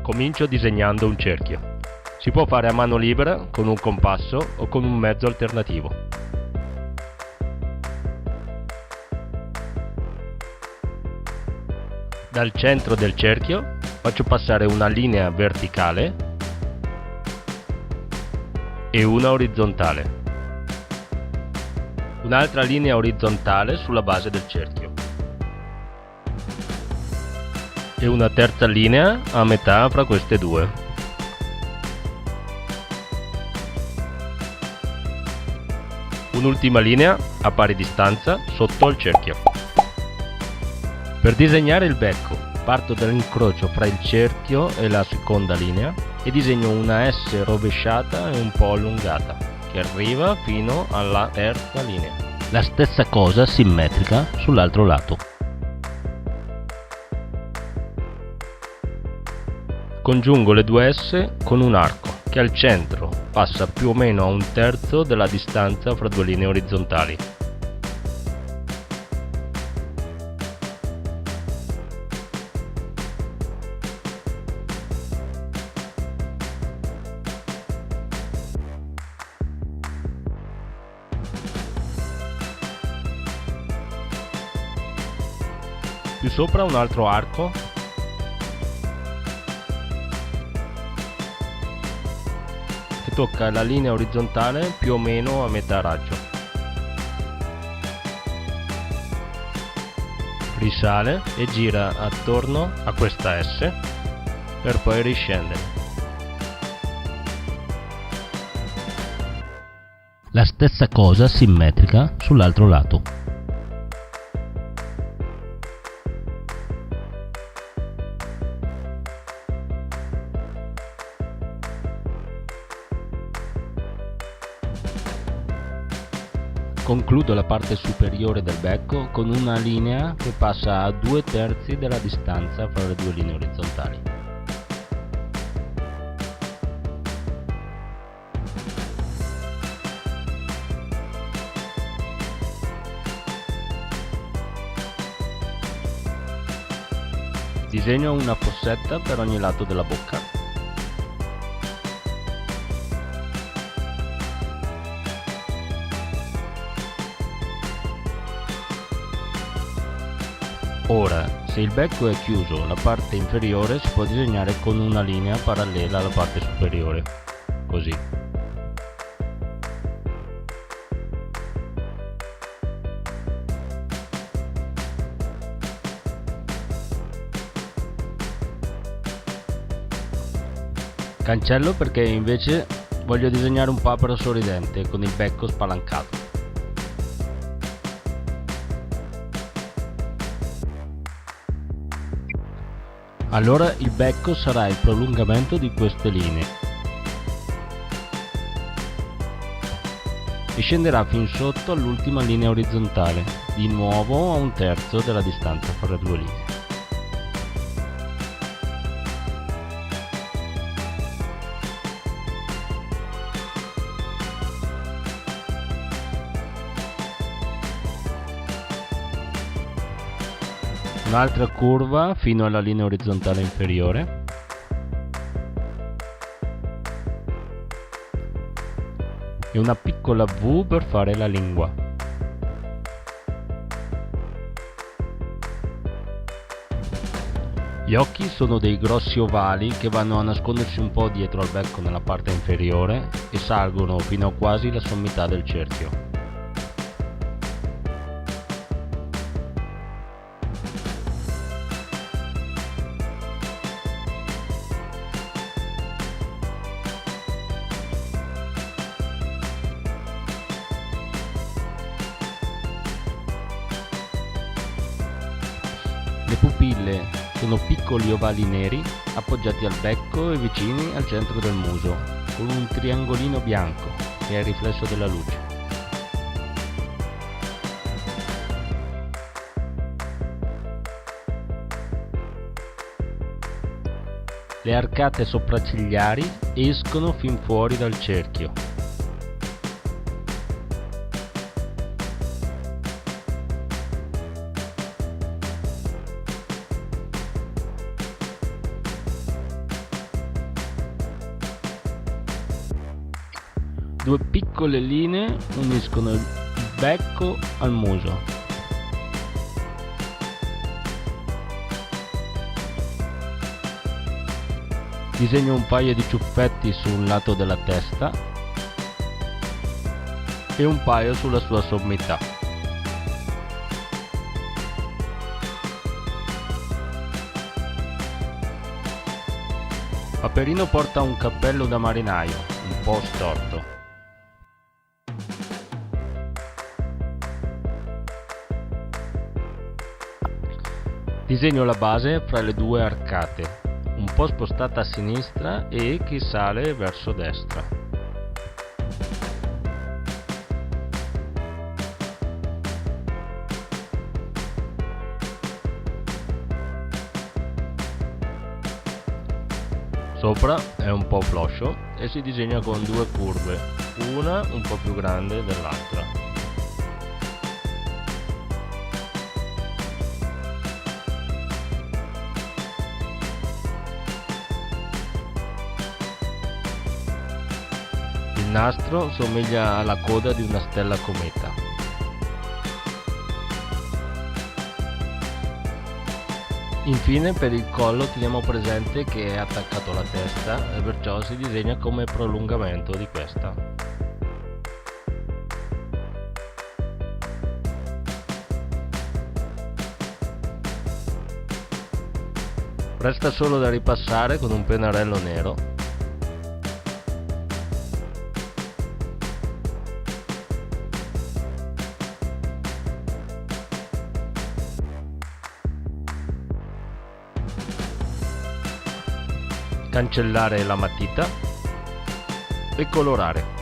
Comincio disegnando un cerchio. Si può fare a mano libera, con un compasso o con un mezzo alternativo. Dal centro del cerchio faccio passare una linea verticale e una orizzontale. Un'altra linea orizzontale sulla base del cerchio. E una terza linea a metà fra queste due. Un'ultima linea a pari distanza sotto il cerchio. Per disegnare il becco parto dall'incrocio fra il cerchio e la seconda linea e disegno una S rovesciata e un po' allungata che arriva fino alla terza linea. La stessa cosa simmetrica sull'altro lato. Congiungo le due S con un arco che al centro passa più o meno a un terzo della distanza fra due linee orizzontali. Più sopra un altro arco che tocca la linea orizzontale più o meno a metà raggio. Risale e gira attorno a questa S per poi riscendere. La stessa cosa simmetrica sull'altro lato. Concludo la parte superiore del becco con una linea che passa a 2/3 della distanza fra le due linee orizzontali. Disegno una fossetta per ogni lato della bocca. Ora, se il becco è chiuso, la parte inferiore si può disegnare con una linea parallela alla parte superiore, così. Cancello perché invece voglio disegnare un papero sorridente con il becco spalancato. Allora il becco sarà il prolungamento di queste linee e scenderà fin sotto all'ultima linea orizzontale, di nuovo a 1/3 della distanza fra le due linee. Un'altra curva fino alla linea orizzontale inferiore e una piccola V per fare la lingua. Gli occhi sono dei grossi ovali che vanno a nascondersi un po' dietro al becco nella parte inferiore e salgono fino a quasi la sommità del cerchio. Le pupille sono piccoli ovali neri appoggiati al becco e vicini al centro del muso, con un triangolino bianco che è il riflesso della luce. Le arcate sopraccigliari escono fin fuori dal cerchio. Due piccole linee uniscono il becco al muso. Disegno un paio di ciuffetti sul lato della testa e un paio sulla sua sommità. Paperino porta un cappello da marinaio, un po' storto. Disegno la base fra le due arcate, un po' spostata a sinistra e che sale verso destra. Sopra è un po' floscio e si disegna con due curve, una un po' più grande dell'altra. Il nastro somiglia alla coda di una stella cometa. Infine per il collo teniamo presente che è attaccato alla testa e perciò si disegna come prolungamento di questa. Resta solo da ripassare con un pennarello nero. Cancellare la matita e colorare.